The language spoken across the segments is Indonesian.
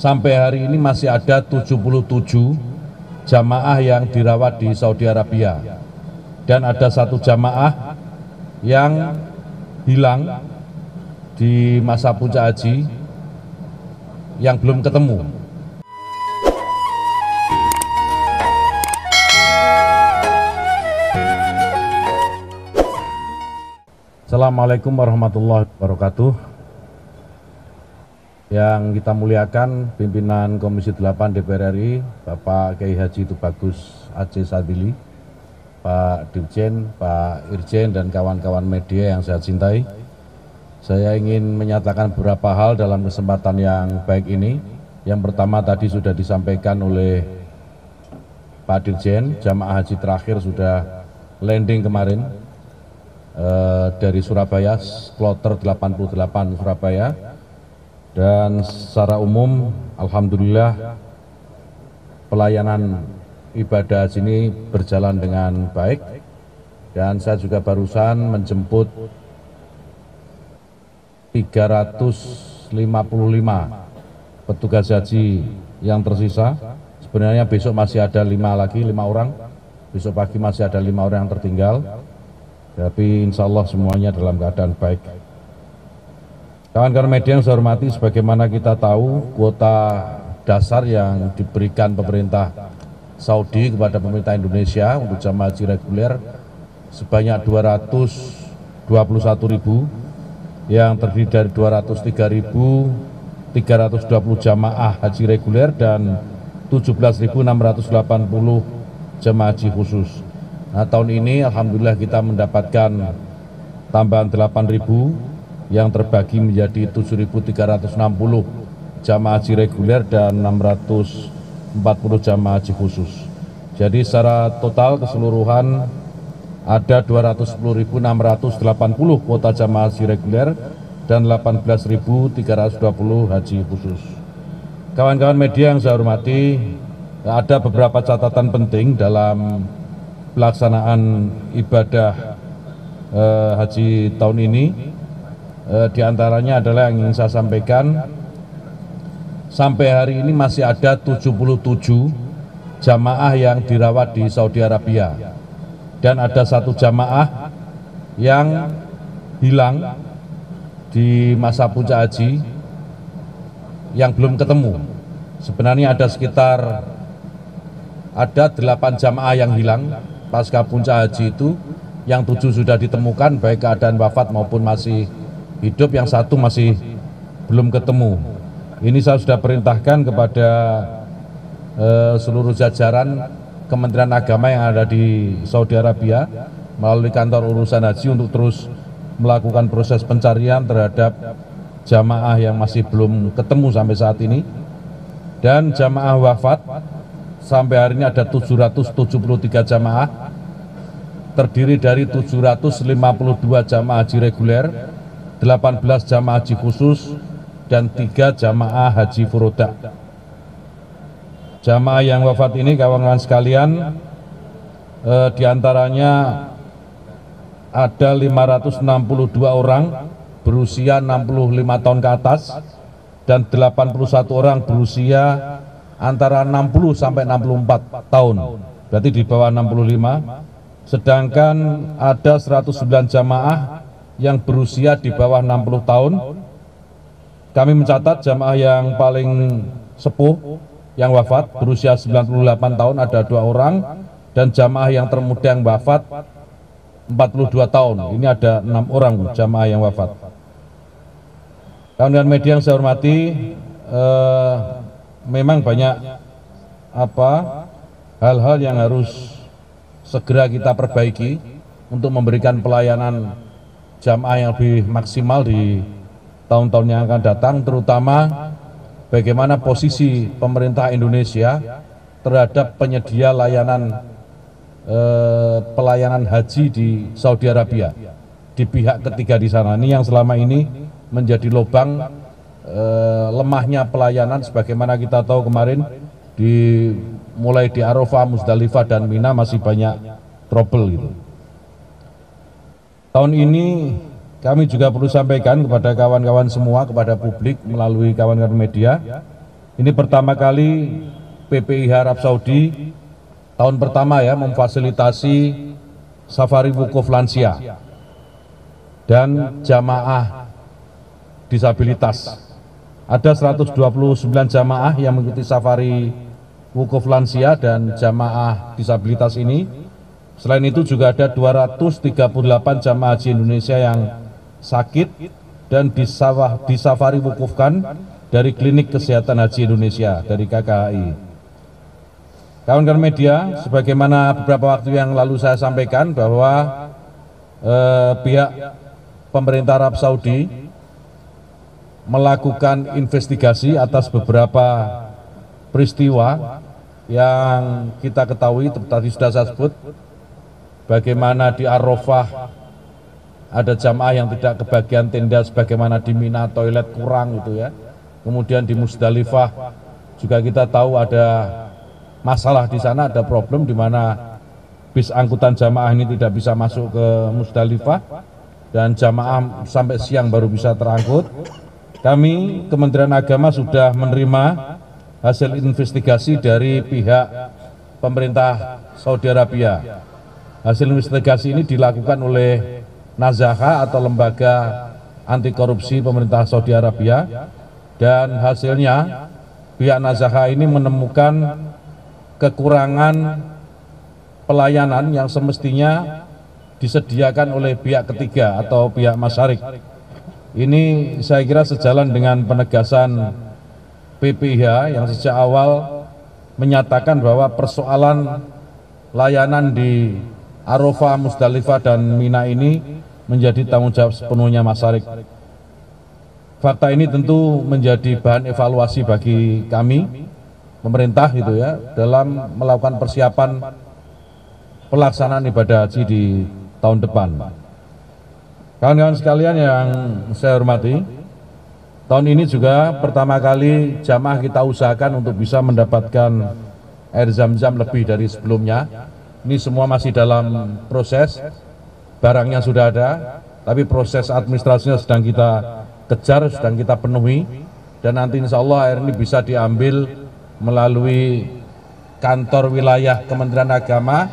sampai hari ini masih ada 77 jamaah yang dirawat di Saudi Arabia, dan ada 1 jamaah yang hilang di masa puncak haji yang belum ketemu. Assalamualaikum warahmatullahi wabarakatuh. Yang kita muliakan pimpinan Komisi 8 DPR RI, Bapak Kiai Haji Tubagus Aceh Sadili, Pak Dirjen, Pak Irjen, dan kawan-kawan media yang saya cintai. Saya ingin menyatakan beberapa hal dalam kesempatan yang baik ini. Yang pertama tadi sudah disampaikan oleh Pak Dirjen, jamaah haji terakhir sudah landing kemarin dari Surabaya, kloter 88 Surabaya. Dan secara umum alhamdulillah pelayanan ibadah haji ini berjalan dengan baik, dan saya juga barusan menjemput 355 petugas haji yang tersisa. Sebenarnya besok masih ada 5 orang, besok pagi masih ada 5 orang yang tertinggal, tapi insya Allah semuanya dalam keadaan baik. Kawan-kawan media yang saya hormati, sebagaimana kita tahu kuota dasar yang diberikan pemerintah Saudi kepada pemerintah Indonesia untuk jamaah haji reguler sebanyak 221.000, yang terdiri dari 203.320 jamaah haji reguler dan 17.680 jamaah haji khusus. Nah, tahun ini alhamdulillah kita mendapatkan tambahan 8.000 yang terbagi menjadi 7.360 jamaah haji reguler dan 640 jamaah haji khusus. Jadi secara total keseluruhan ada 210.680 kuota jamaah haji reguler dan 18.320 haji khusus. Kawan-kawan media yang saya hormati, ada beberapa catatan penting dalam pelaksanaan ibadah haji tahun ini. Di antaranya adalah yang ingin saya sampaikan, sampai hari ini masih ada 77 jamaah yang dirawat di Saudi Arabia, dan ada 1 jamaah yang hilang di masa puncak haji yang belum ketemu. Sebenarnya ada sekitar 8 jamaah yang hilang pasca puncak haji itu, yang 7 sudah ditemukan baik keadaan wafat maupun masih hidup, yang 1 masih belum ketemu. Ini saya sudah perintahkan kepada seluruh jajaran Kementerian Agama yang ada di Saudi Arabia melalui kantor urusan haji untuk terus melakukan proses pencarian terhadap jamaah yang masih belum ketemu sampai saat ini. Dan jamaah wafat sampai hari ini ada 773 jamaah, terdiri dari 752 jamaah haji reguler, 18 jamaah haji khusus, dan 3 jamaah haji furoda. Jamaah yang wafat ini, kawan-kawan sekalian, diantaranya ada 562 orang berusia 65 tahun ke atas, dan 81 orang berusia antara 60 sampai 64 tahun, berarti di bawah 65. Sedangkan ada 109 jamaah yang berusia di bawah 60 tahun. Kami mencatat jamaah yang paling sepuh yang wafat berusia 98 tahun ada 2 orang, dan jamaah yang termuda yang wafat 42 tahun. Ini ada 6 orang jamaah yang wafat. Kawan-kawan media yang saya hormati, memang banyak hal-hal yang harus segera kita perbaiki untuk memberikan pelayanan jamaah yang lebih maksimal di tahun-tahun yang akan datang, terutama bagaimana posisi pemerintah Indonesia terhadap penyedia layanan pelayanan haji di Saudi Arabia, di pihak ketiga di sana. Ini yang selama ini menjadi lubang lemahnya pelayanan, sebagaimana kita tahu kemarin mulai di Arafah, Musdalifah, dan Mina masih banyak trouble gitu. Tahun ini kami juga perlu sampaikan kepada kawan-kawan semua, kepada publik melalui kawan-kawan media, Ini pertama kali PPIH Arab Saudi tahun pertama ya memfasilitasi safari wukuf lansia dan jamaah disabilitas. Ada 129 jamaah yang mengikuti safari wukuf lansia dan jamaah disabilitas ini. Selain itu juga ada 238 jamaah haji Indonesia yang sakit dan disafari wukufkan dari Klinik Kesehatan Haji Indonesia dari KKHI. Kawan-kawan media, sebagaimana beberapa waktu yang lalu saya sampaikan bahwa pihak pemerintah Arab Saudi melakukan investigasi atas beberapa peristiwa yang kita ketahui, tadi sudah saya sebut, bagaimana di Arafah ada jamaah yang tidak kebagian tenda, sebagaimana di Mina toilet kurang gitu ya. Kemudian di Musdalifah juga kita tahu ada masalah di sana, ada problem di mana bis angkutan jamaah ini tidak bisa masuk ke Musdalifah dan jamaah sampai siang baru bisa terangkut. Kami Kementerian Agama sudah menerima hasil investigasi dari pihak pemerintah Saudi Arabia. Hasil investigasi ini dilakukan oleh Nazaha atau lembaga anti korupsi pemerintah Saudi Arabia, dan hasilnya pihak Nazaha ini menemukan kekurangan pelayanan yang semestinya disediakan oleh pihak ketiga atau pihak masyarik. Ini saya kira sejalan dengan penegasan PPIH yang sejak awal menyatakan bahwa persoalan layanan di Arafah, Musdalifah dan Mina ini menjadi tanggung jawab sepenuhnya masyarik. Fakta ini tentu menjadi bahan evaluasi bagi kami, pemerintah gitu ya, dalam melakukan persiapan pelaksanaan ibadah haji di tahun depan. Kawan-kawan sekalian yang saya hormati, tahun ini juga pertama kali jamaah kita usahakan untuk bisa mendapatkan air zam-zam lebih dari sebelumnya. Ini semua masih dalam proses, barangnya sudah ada, tapi proses administrasinya sedang kita kejar, sedang kita penuhi, dan nanti insya Allah air ini bisa diambil melalui kantor wilayah Kementerian Agama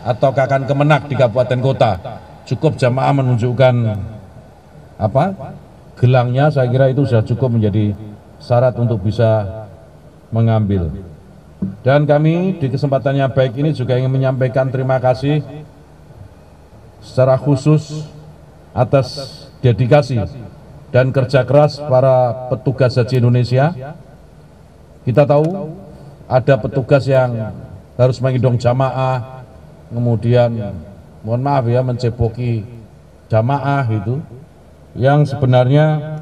atau KKN Kemenak di kabupaten kota. Cukup jamaah menunjukkan gelangnya, saya kira itu sudah cukup menjadi syarat untuk bisa mengambil. Dan kami di kesempatan yang baik ini juga ingin menyampaikan terima kasih secara khusus atas dedikasi dan kerja keras para petugas haji Indonesia. Kita tahu ada petugas yang harus menggendong jamaah, kemudian mohon maaf ya menceboki jamaah itu, yang sebenarnya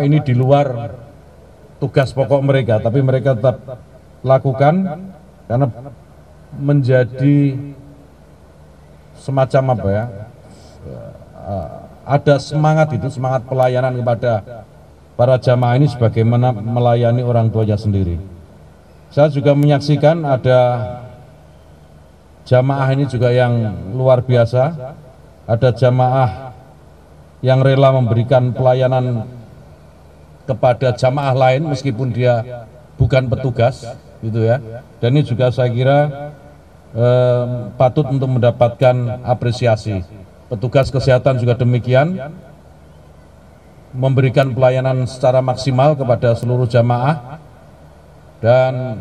ini di luar tugas pokok mereka, tapi mereka tetap lakukan karena menjadi semacam ada semangat itu, semangat pelayanan kepada para jamaah ini sebagaimana melayani orang tuanya sendiri. Saya juga menyaksikan ada jamaah ini juga yang luar biasa, ada jamaah yang rela memberikan pelayanan kepada jamaah lain meskipun dia bukan petugas gitu ya. Dan ini juga saya kira patut untuk mendapatkan apresiasi. Petugas kesehatan juga demikian, memberikan pelayanan secara maksimal kepada seluruh jamaah, dan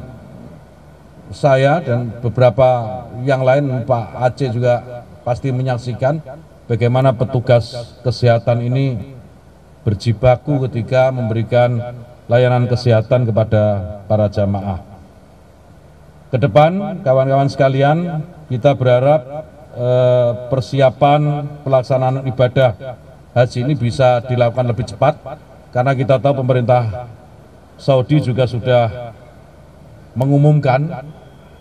saya dan beberapa yang lain, Pak Aceh juga pasti menyaksikan bagaimana petugas kesehatan ini berjibaku ketika memberikan layanan kesehatan kepada para jamaah. Kedepan, kawan-kawan sekalian, kita berharap persiapan pelaksanaan ibadah haji ini bisa dilakukan lebih cepat, karena kita tahu pemerintah Saudi juga sudah mengumumkan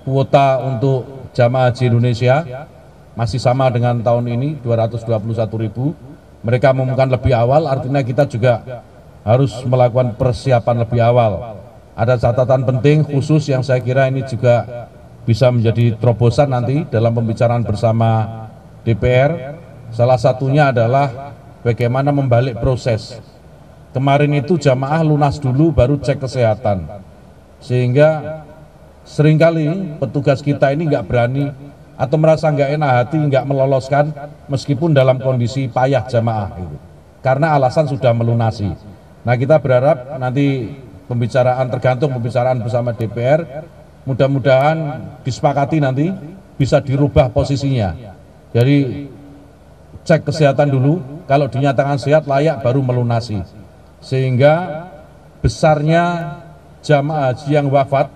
kuota untuk jamaah haji Indonesia masih sama dengan tahun ini, 221.000. Mereka mengumumkan lebih awal, artinya kita juga harus melakukan persiapan lebih awal. Ada catatan penting khusus yang saya kira ini juga bisa menjadi terobosan nanti dalam pembicaraan bersama DPR. Salah satunya adalah bagaimana membalik proses. kemarin itu jamaah lunas dulu baru cek kesehatan, sehingga seringkali petugas kita ini nggak berani atau merasa nggak enak hati, nggak meloloskan meskipun dalam kondisi payah jamaah gitu, karena alasan sudah melunasi. Nah, kita berharap nanti pembicaraan, tergantung pembicaraan bersama DPR, mudah-mudahan disepakati nanti bisa dirubah posisinya. Jadi cek kesehatan dulu, kalau dinyatakan sehat layak baru melunasi, sehingga besarnya jamaah haji yang wafat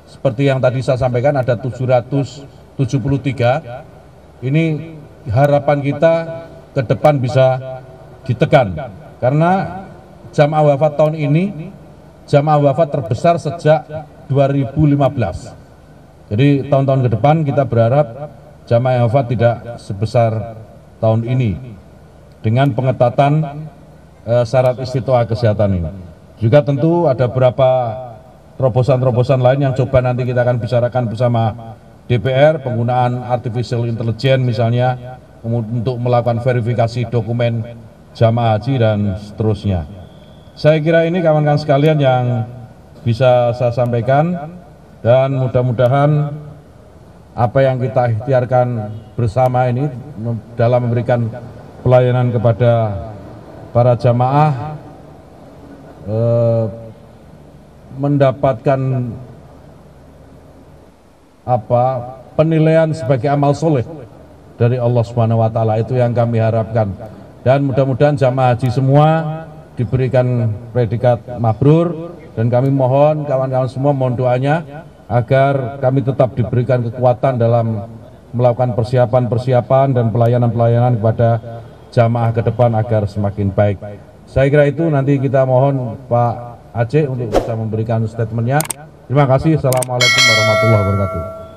seperti yang tadi saya sampaikan ada 773, ini harapan kita ke depan bisa ditekan, karena jamaah wafat tahun ini jamaah wafat terbesar sejak 2015. Jadi tahun-tahun ke depan kita berharap jamaah wafat tidak sebesar tahun ini dengan pengetatan syarat istiqtoah kesehatan ini. Juga tentu ada beberapa terobosan-terobosan lain yang coba nanti kita akan bicarakan bersama DPR, penggunaan artificial intelligence misalnya untuk melakukan verifikasi dokumen jamaah haji dan seterusnya. Saya kira ini kawan-kawan sekalian yang bisa saya sampaikan, dan mudah-mudahan apa yang kita ikhtiarkan bersama ini dalam memberikan pelayanan kepada para jamaah mendapatkan penilaian sebagai amal soleh dari Allah Subhanahu wa taala, itu yang kami harapkan. Dan mudah-mudahan jamaah haji semua diberikan predikat mabrur, dan kami mohon kawan-kawan semua mohon doanya agar kami tetap diberikan kekuatan dalam melakukan persiapan-persiapan dan pelayanan-pelayanan kepada jamaah ke depan agar semakin baik. Saya kira itu, nanti kita mohon Pak Aceh untuk bisa memberikan statementnya. Terima kasih. Assalamualaikum warahmatullahi wabarakatuh.